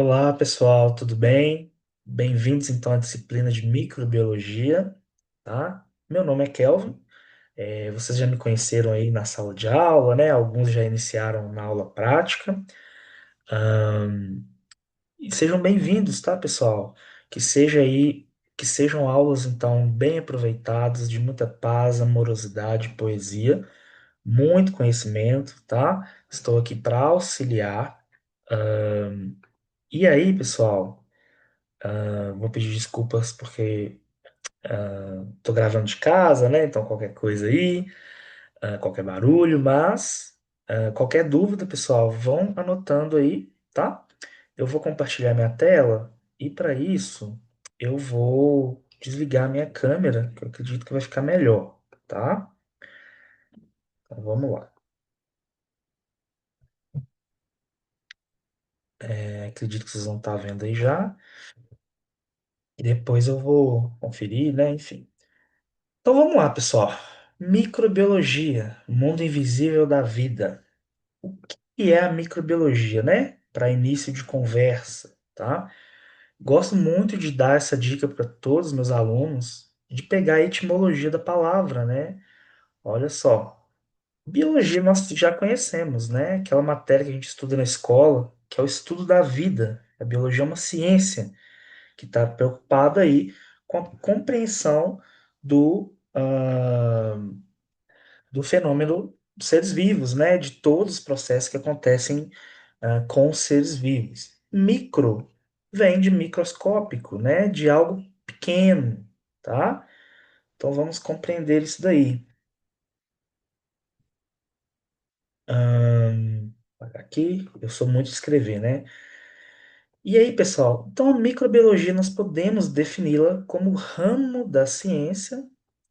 Olá, pessoal, tudo bem? Bem-vindos então à disciplina de microbiologia, tá? Meu nome é Kelvin. Vocês já me conheceram aí na sala de aula, né? Alguns já iniciaram na aula prática. E sejam bem-vindos, tá, pessoal? Que seja aí, que sejam aulas então bem aproveitadas, de muita paz, amorosidade, poesia, muito conhecimento, tá? Estou aqui para auxiliar. E aí, pessoal? Vou pedir desculpas porque tô gravando de casa, né? Então qualquer coisa aí, qualquer barulho, mas qualquer dúvida, pessoal, vão anotando aí, tá? Eu vou compartilhar minha tela e para isso eu vou desligar minha câmera, que eu acredito que vai ficar melhor, tá? Então vamos lá. Acredito que vocês vão estar vendo aí já. E depois eu vou conferir, né? Enfim. Então vamos lá, pessoal. Microbiologia, mundo invisível da vida. O que é a microbiologia, né? Para início de conversa, tá? Gosto muito de dar essa dica para todos os meus alunos, de pegar a etimologia da palavra, né? Olha só, biologia nós já conhecemos, né? Aquela matéria que a gente estuda na escola, que é o estudo da vida. A biologia é uma ciência que está preocupada aí com a compreensão do fenômeno dos seres vivos, né? De todos os processos que acontecem com os seres vivos. Micro vem de microscópico, né? De algo pequeno, tá? Então vamos compreender isso daí. Aqui, eu sou muito de escrever, né? E aí, pessoal, então a microbiologia nós podemos defini-la como o ramo da ciência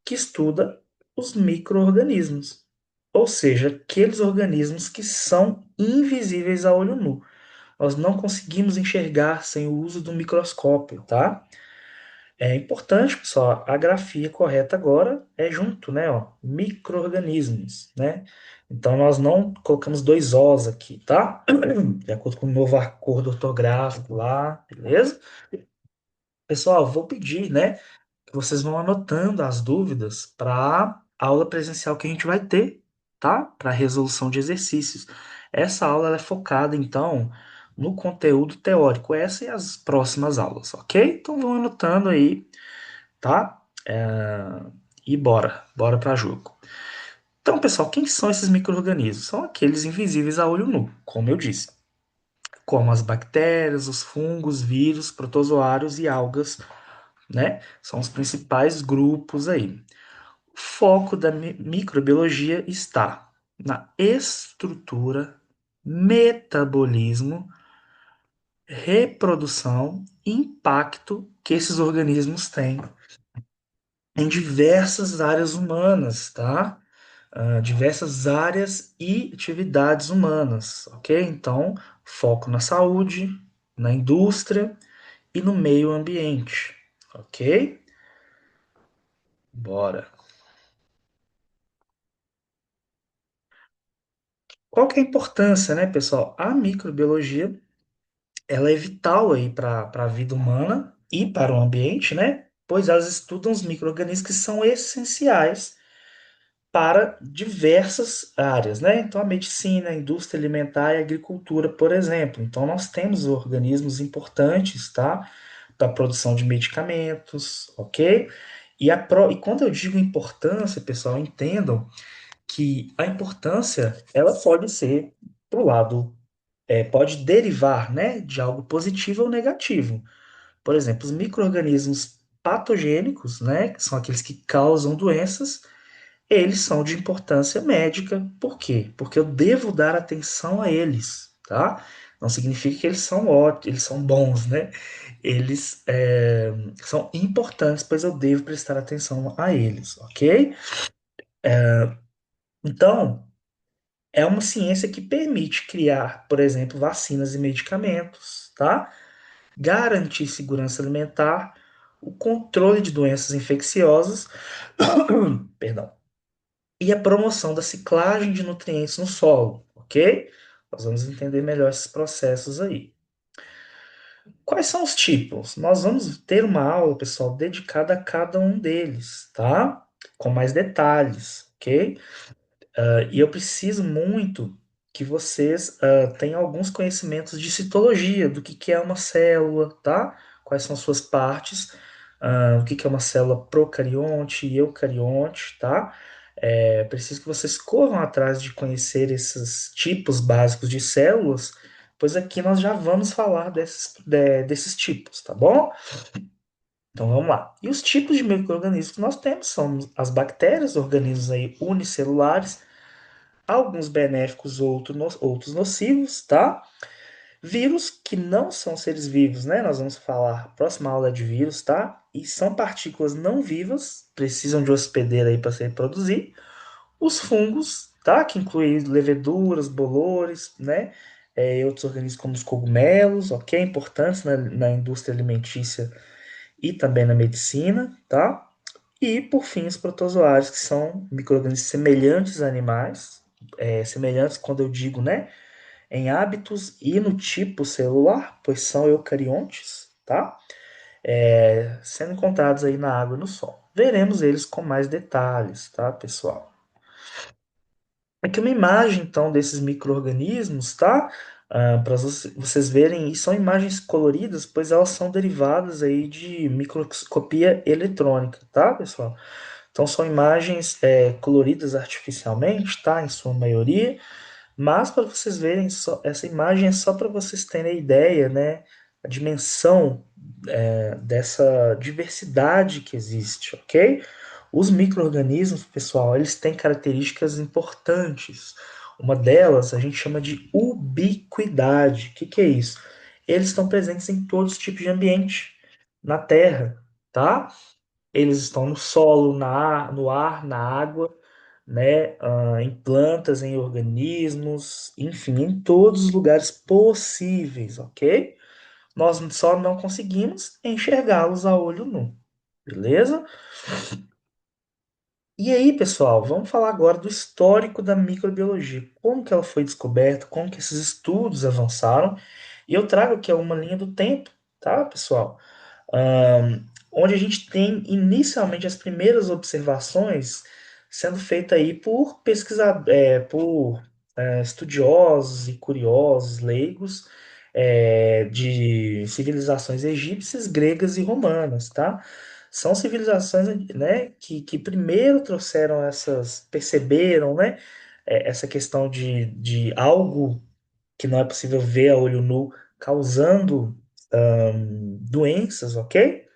que estuda os micro-organismos, ou seja, aqueles organismos que são invisíveis a olho nu. Nós não conseguimos enxergar sem o uso do microscópio, tá? É importante, pessoal, a grafia correta agora é junto, né, ó, micro-organismos, né? Então nós não colocamos dois Os aqui, tá? De acordo com o novo acordo ortográfico lá, beleza? Pessoal, vou pedir, né, que vocês vão anotando as dúvidas para a aula presencial que a gente vai ter, tá? Para resolução de exercícios. Essa aula ela é focada, então, no conteúdo teórico, essa e as próximas aulas, ok? Então vão anotando aí, tá? E bora para jogo. Então, pessoal, quem são esses micro-organismos? São aqueles invisíveis a olho nu, como eu disse, como as bactérias, os fungos, vírus, protozoários e algas, né? São os principais grupos aí. O foco da microbiologia está na estrutura, metabolismo, reprodução e impacto que esses organismos têm em diversas áreas humanas, tá? Diversas áreas e atividades humanas, ok? Então, foco na saúde, na indústria e no meio ambiente, ok? Bora. Qual que é a importância, né, pessoal? A microbiologia, ela é vital aí para a vida humana e para o ambiente, né? Pois elas estudam os micro-organismos que são essenciais para diversas áreas, né? Então, a medicina, a indústria alimentar e a agricultura, por exemplo. Então, nós temos organismos importantes, tá? Para a produção de medicamentos, ok? E quando eu digo importância, pessoal, entendam que a importância, ela pode ser para o lado, pode derivar, né, de algo positivo ou negativo. Por exemplo, os micro-organismos patogênicos, né, que são aqueles que causam doenças, eles são de importância médica. Por quê? Porque eu devo dar atenção a eles, tá? Não significa que eles são ótimos, eles são bons, né? Eles são importantes, pois eu devo prestar atenção a eles, ok? Então, é uma ciência que permite criar, por exemplo, vacinas e medicamentos, tá? Garantir segurança alimentar, o controle de doenças infecciosas, perdão, e a promoção da ciclagem de nutrientes no solo, ok? Nós vamos entender melhor esses processos aí. Quais são os tipos? Nós vamos ter uma aula, pessoal, dedicada a cada um deles, tá? Com mais detalhes, ok? E eu preciso muito que vocês tenham alguns conhecimentos de citologia, do que é uma célula, tá? Quais são suas partes, o que é uma célula procarionte e eucarionte, tá? Preciso que vocês corram atrás de conhecer esses tipos básicos de células, pois aqui nós já vamos falar desses tipos, tá bom? Então vamos lá. E os tipos de micro-organismos que nós temos são as bactérias, organismos aí unicelulares, alguns benéficos, outros nocivos, tá? Vírus que não são seres vivos, né? Nós vamos falar, próxima aula é de vírus, tá? E são partículas não vivas, precisam de hospedeiro aí para se reproduzir. Os fungos, tá? Que incluem leveduras, bolores, né? E outros organismos como os cogumelos, ok? Importantes na indústria alimentícia e também na medicina, tá? E, por fim, os protozoários, que são micro-organismos semelhantes a animais, semelhantes quando eu digo, né, em hábitos e no tipo celular, pois são eucariontes, tá? Sendo encontrados aí na água e no sol. Veremos eles com mais detalhes, tá, pessoal? Aqui uma imagem, então, desses micro-organismos, tá? Para vocês verem, e são imagens coloridas, pois elas são derivadas aí de microscopia eletrônica, tá, pessoal? Então são imagens coloridas artificialmente, tá? Em sua maioria, mas para vocês verem, essa imagem é só para vocês terem a ideia, né? A dimensão dessa diversidade que existe, ok? Os micro-organismos, pessoal, eles têm características importantes. Uma delas a gente chama de ubiquidade. O que que é isso? Eles estão presentes em todos os tipos de ambiente na Terra, tá? Eles estão no solo, no ar, na água, né? Em plantas, em organismos, enfim, em todos os lugares possíveis, ok? Nós só não conseguimos enxergá-los a olho nu, beleza? E aí, pessoal, vamos falar agora do histórico da microbiologia. Como que ela foi descoberta, como que esses estudos avançaram. E eu trago aqui uma linha do tempo, tá, pessoal? Onde a gente tem inicialmente as primeiras observações sendo feitas aí por estudiosos e curiosos, leigos, de civilizações egípcias, gregas e romanas, tá? São civilizações, né, que primeiro trouxeram perceberam, né, essa questão de algo que não é possível ver a olho nu causando doenças, ok?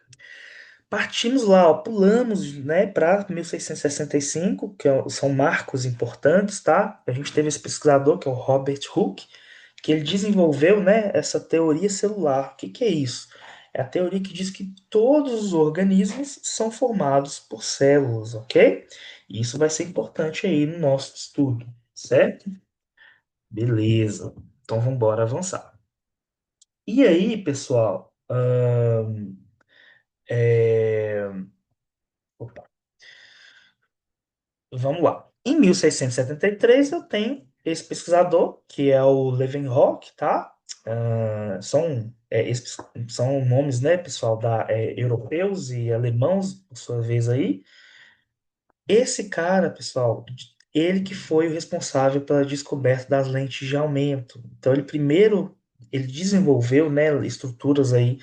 Partimos lá, ó, pulamos, né, para 1665, são marcos importantes, tá? A gente teve esse pesquisador, que é o Robert Hooke, que ele desenvolveu, né, essa teoria celular. O que que é isso? É a teoria que diz que todos os organismos são formados por células, ok? E isso vai ser importante aí no nosso estudo, certo? Beleza. Então vamos embora avançar. E aí, pessoal, opa, vamos lá. Em 1673 eu tenho esse pesquisador, que é o Leeuwenhoek, tá? Esses são nomes, né, pessoal, europeus e alemãos, por sua vez aí. Esse cara, pessoal, ele que foi o responsável pela descoberta das lentes de aumento. Então, ele desenvolveu, né, estruturas aí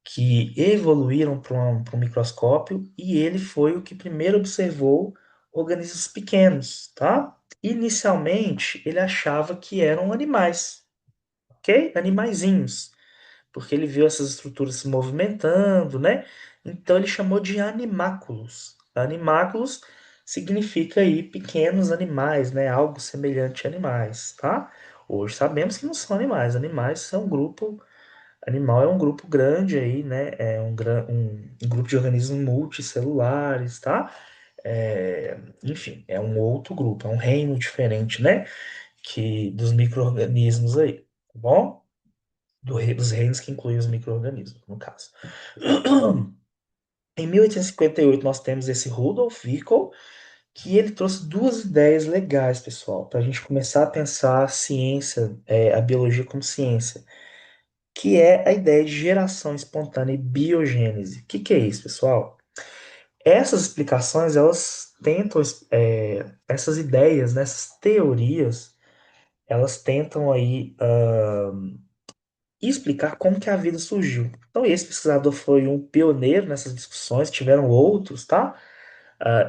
que evoluíram para um microscópio e ele foi o que primeiro observou organismos pequenos, tá? Inicialmente, ele achava que eram animais, ok? Animaizinhos, porque ele viu essas estruturas se movimentando, né? Então ele chamou de animáculos. Animáculos significa aí pequenos animais, né? Algo semelhante a animais, tá? Hoje sabemos que não são animais. Animais são um grupo Animal é um grupo grande aí, né? Um grupo de organismos multicelulares, tá? Enfim, é um outro grupo, é um reino diferente, né? Que dos micro-organismos aí, tá bom? Dos reinos que incluem os micro-organismos, no caso. Em 1858 nós temos esse Rudolf Virchow, que ele trouxe duas ideias legais, pessoal, para a gente começar a pensar a ciência, a biologia como ciência, que é a ideia de geração espontânea e biogênese. O que que é isso, pessoal? Essas explicações, elas tentam, essas ideias, né, essas teorias, elas tentam aí explicar como que a vida surgiu. Então, esse pesquisador foi um pioneiro nessas discussões, tiveram outros, tá?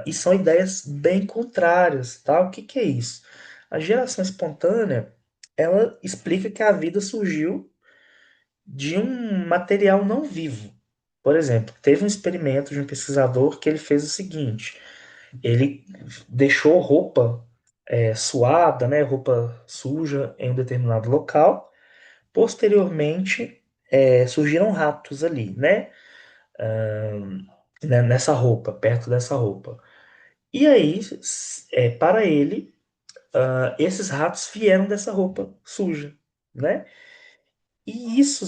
E são ideias bem contrárias, tá? O que que é isso? A geração espontânea, ela explica que a vida surgiu de um material não vivo. Por exemplo, teve um experimento de um pesquisador que ele fez o seguinte: ele deixou roupa suada, né, roupa suja em um determinado local. Posteriormente, surgiram ratos ali, né, nessa roupa, perto dessa roupa. E aí, para ele, esses ratos vieram dessa roupa suja, né? E isso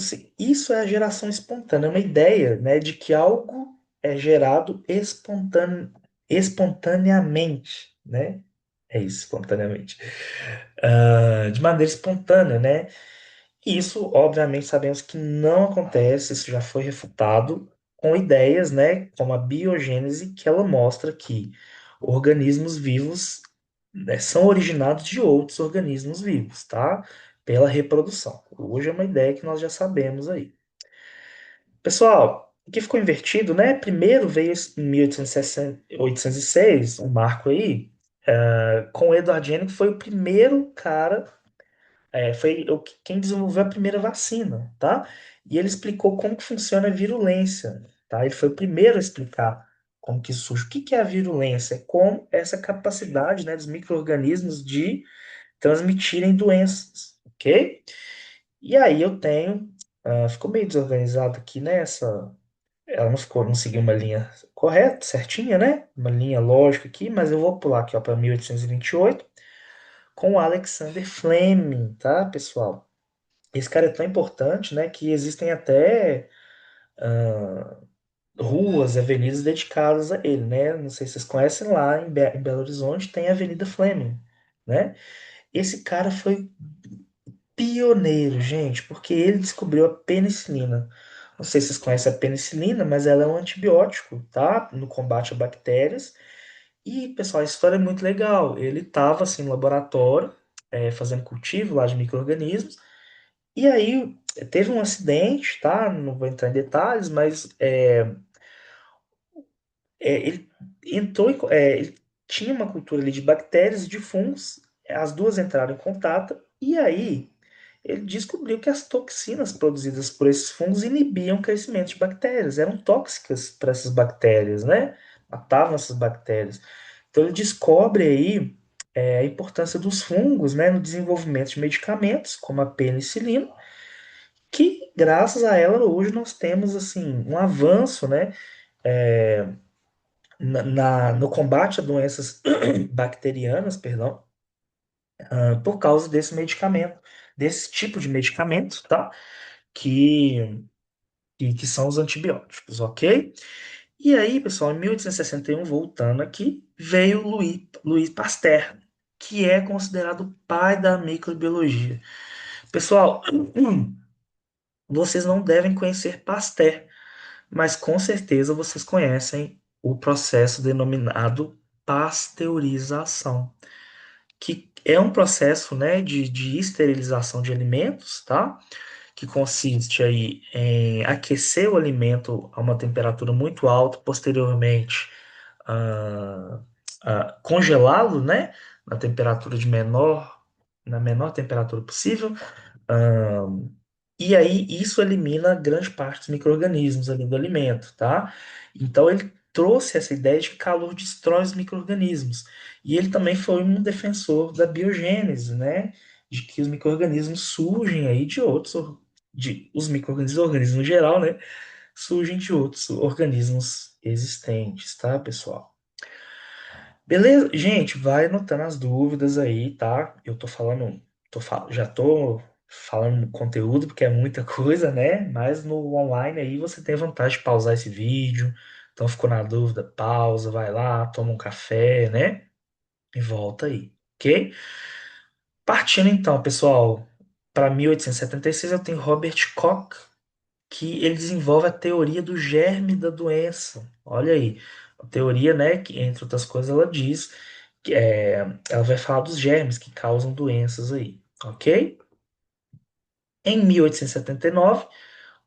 é a geração espontânea, é uma ideia, né, de que algo é gerado espontaneamente, né? É isso, espontaneamente. De maneira espontânea, né? E isso, obviamente, sabemos que não acontece, isso já foi refutado com ideias, né, como a biogênese, que ela mostra que organismos vivos, né, são originados de outros organismos vivos, tá? Pela reprodução. Hoje é uma ideia que nós já sabemos aí. Pessoal, o que ficou invertido, né? Primeiro veio em 1806, um marco aí, com o Edward Jenner, que foi o primeiro cara foi quem desenvolveu a primeira vacina, tá? E ele explicou como que funciona a virulência, tá? Ele foi o primeiro a explicar como que isso surge. O que que é a virulência? É como essa capacidade, né, dos micro-organismos de transmitirem doenças, ok? E aí eu tenho, ficou meio desorganizado aqui nessa, ela não ficou, não seguiu uma linha correta, certinha, né? Uma linha lógica aqui, mas eu vou pular aqui, ó, para 1828 com o Alexander Fleming, tá, pessoal? Esse cara é tão importante, né, que existem até ruas, avenidas dedicadas a ele, né? Não sei se vocês conhecem lá em Belo Horizonte tem a Avenida Fleming, né? Esse cara foi pioneiro, gente, porque ele descobriu a penicilina. Não sei se vocês conhecem a penicilina, mas ela é um antibiótico, tá? No combate a bactérias. E, pessoal, a história é muito legal. Ele estava assim no laboratório, fazendo cultivo lá de micro-organismos. E aí teve um acidente, tá? Não vou entrar em detalhes, mas ele entrou ele tinha uma cultura ali de bactérias e de fungos, as duas entraram em contato, e aí ele descobriu que as toxinas produzidas por esses fungos inibiam o crescimento de bactérias, eram tóxicas para essas bactérias, né? Matavam essas bactérias. Então ele descobre aí a importância dos fungos, né, no desenvolvimento de medicamentos, como a penicilina, que graças a ela hoje nós temos assim um avanço, né, no combate a doenças bacterianas, perdão, por causa desse medicamento, desse tipo de medicamento, tá? Que, que são os antibióticos, ok? E aí, pessoal, em 1861, voltando aqui, veio Louis Pasteur, que é considerado o pai da microbiologia. Pessoal, vocês não devem conhecer Pasteur, mas com certeza vocês conhecem o processo denominado pasteurização, que é um processo, né, de esterilização de alimentos, tá? Que consiste aí em aquecer o alimento a uma temperatura muito alta, posteriormente ah, congelá-lo, né, na temperatura na menor temperatura possível, ah, e aí isso elimina grande parte dos micro-organismos ali do alimento, tá? Então ele trouxe essa ideia de que calor destrói os micro-organismos. E ele também foi um defensor da biogênese, né? De que os micro-organismos surgem aí de outros, os micro-organismos, organismos no geral, né? Surgem de outros organismos existentes, tá, pessoal? Beleza? Gente, vai anotando as dúvidas aí, tá? Eu tô falando, já tô falando conteúdo porque é muita coisa, né? Mas no online aí você tem a vantagem de pausar esse vídeo. Então ficou na dúvida, pausa, vai lá, toma um café, né? E volta aí, ok? Partindo então, pessoal. para 1876 eu tenho Robert Koch, que ele desenvolve a teoria do germe da doença. Olha aí, a teoria, né, que entre outras coisas ela diz que ela vai falar dos germes que causam doenças aí, ok? Em 1879,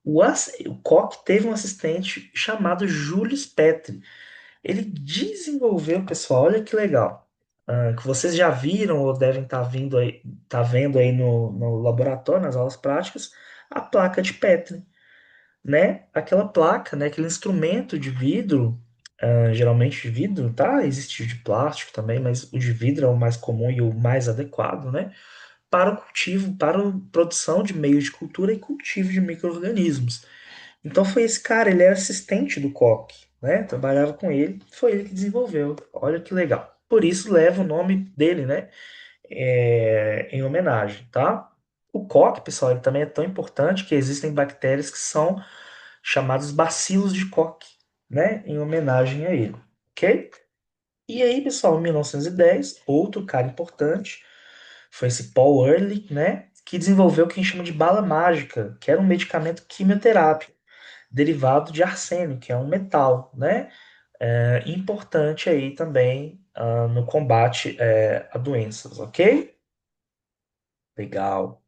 o Koch teve um assistente chamado Julius Petri. Ele desenvolveu, pessoal, olha que legal, que vocês já viram ou devem estar vindo aí, tá vendo aí no laboratório, nas aulas práticas, a placa de Petri, né? Aquela placa, né? Aquele instrumento de vidro, geralmente de vidro, tá? Existe o de plástico também, mas o de vidro é o mais comum e o mais adequado, né? Para o cultivo, para a produção de meios de cultura e cultivo de micro-organismos. Então foi esse cara, ele era assistente do Koch, né? Trabalhava com ele, foi ele que desenvolveu. Olha que legal. Por isso leva o nome dele, né? Em homenagem, tá? O Koch, pessoal, ele também é tão importante que existem bactérias que são chamados bacilos de Koch, né? Em homenagem a ele, ok? E aí, pessoal, em 1910, outro cara importante foi esse Paul Ehrlich, né? Que desenvolveu o que a gente chama de bala mágica, que era um medicamento quimioterápico derivado de arsênio, que é um metal, né? Importante aí também no combate a doenças, ok? Legal.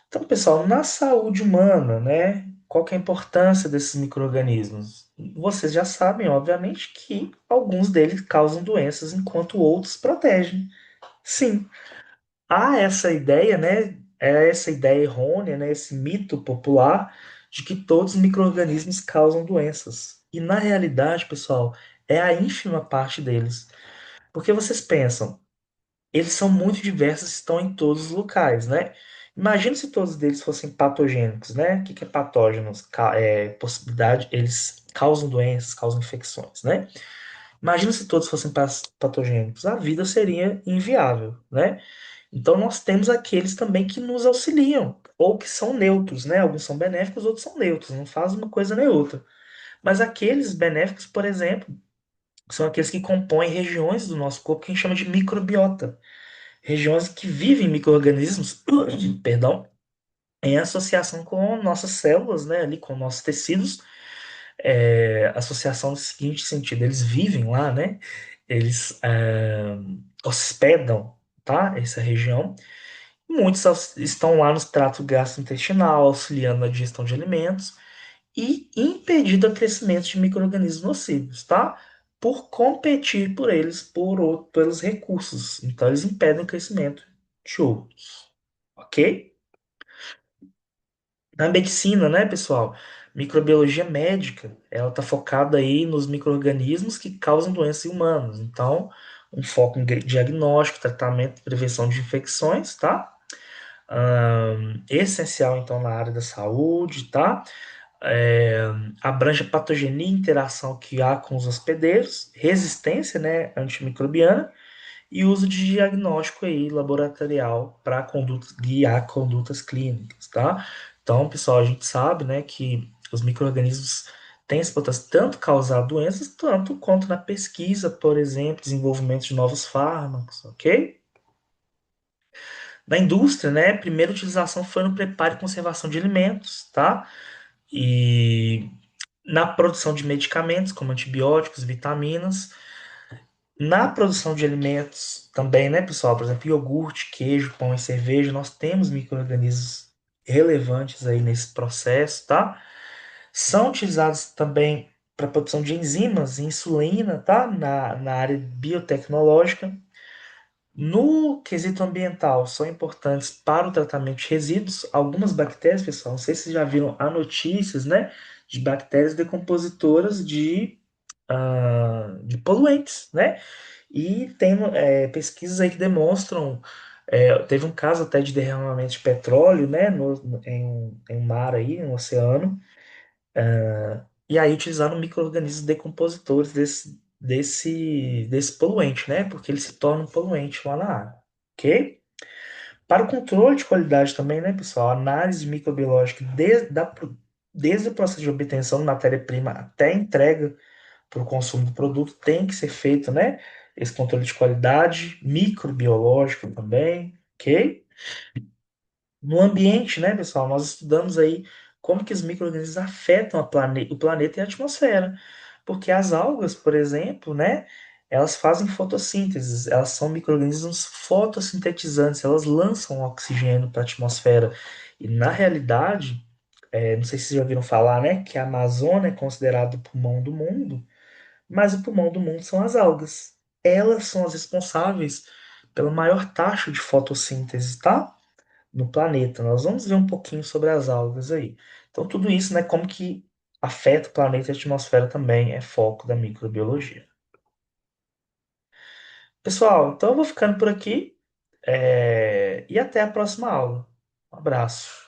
Então, pessoal, na saúde humana, né? Qual que é a importância desses micro-organismos? Vocês já sabem, obviamente, que alguns deles causam doenças enquanto outros protegem. Sim, há essa ideia, né? É essa ideia errônea, né? Esse mito popular de que todos os micro-organismos causam doenças. E na realidade, pessoal, é a ínfima parte deles. Porque vocês pensam, eles são muito diversos, estão em todos os locais, né? Imagina se todos eles fossem patogênicos, né? O que que é patógenos? Possibilidade, eles causam doenças, causam infecções, né? Imagina se todos fossem patogênicos, a vida seria inviável, né? Então nós temos aqueles também que nos auxiliam, ou que são neutros, né? Alguns são benéficos, outros são neutros, não faz uma coisa nem outra. Mas aqueles benéficos, por exemplo, são aqueles que compõem regiões do nosso corpo que a gente chama de microbiota, regiões que vivem micro-organismos, perdão, em associação com nossas células, né? Ali com nossos tecidos, associação no seguinte sentido, eles vivem lá, né? Eles hospedam, tá? Essa região. Muitos estão lá no trato gastrointestinal, auxiliando na digestão de alimentos e impedindo o crescimento de micro-organismos nocivos, tá? Por competir por eles, pelos recursos. Então, eles impedem o crescimento de outros, ok? Na medicina, né, pessoal? Microbiologia médica, ela está focada aí nos micro-organismos que causam doenças em humanos. Então, um foco em diagnóstico, tratamento e prevenção de infecções, tá? Essencial, então, na área da saúde, tá? É, abrange a patogenia e interação que há com os hospedeiros, resistência, né, antimicrobiana e uso de diagnóstico aí laboratorial para guiar condutas clínicas, tá? Então, pessoal, a gente sabe, né, que os micro-organismos têm esse potencial tanto causar doenças, tanto quanto na pesquisa, por exemplo, desenvolvimento de novos fármacos, ok? Na indústria, né, a primeira utilização foi no preparo e conservação de alimentos, tá? E na produção de medicamentos, como antibióticos, vitaminas, na produção de alimentos também, né, pessoal? Por exemplo, iogurte, queijo, pão e cerveja, nós temos micro-organismos relevantes aí nesse processo, tá? São utilizados também para a produção de enzimas e insulina, tá? Na área biotecnológica. No quesito ambiental, são importantes para o tratamento de resíduos. Algumas bactérias, pessoal, não sei se vocês já viram há notícias, né, de bactérias decompositoras de poluentes, né? E tem pesquisas aí que demonstram, teve um caso até de derramamento de petróleo, né, em um mar aí, no oceano, e aí utilizaram micro-organismos decompositores desse poluente, né, porque ele se torna um poluente lá na água, ok? Para o controle de qualidade também, né, pessoal, a análise microbiológica desde o processo de obtenção de matéria-prima até a entrega para o consumo do produto tem que ser feito, né? Esse controle de qualidade, microbiológico também, ok? No ambiente, né, pessoal, nós estudamos aí como que os micro-organismos afetam o planeta e a atmosfera. Porque as algas, por exemplo, né, elas fazem fotossíntese, elas são micro-organismos fotossintetizantes, elas lançam oxigênio para a atmosfera. E na realidade, não sei se vocês já ouviram falar, né, que a Amazônia é considerado o pulmão do mundo, mas o pulmão do mundo são as algas. Elas são as responsáveis pela maior taxa de fotossíntese, tá? No planeta. Nós vamos ver um pouquinho sobre as algas aí. Então, tudo isso, né, como que afeta o planeta e a atmosfera também é foco da microbiologia. Pessoal, então eu vou ficando por aqui, e até a próxima aula. Um abraço.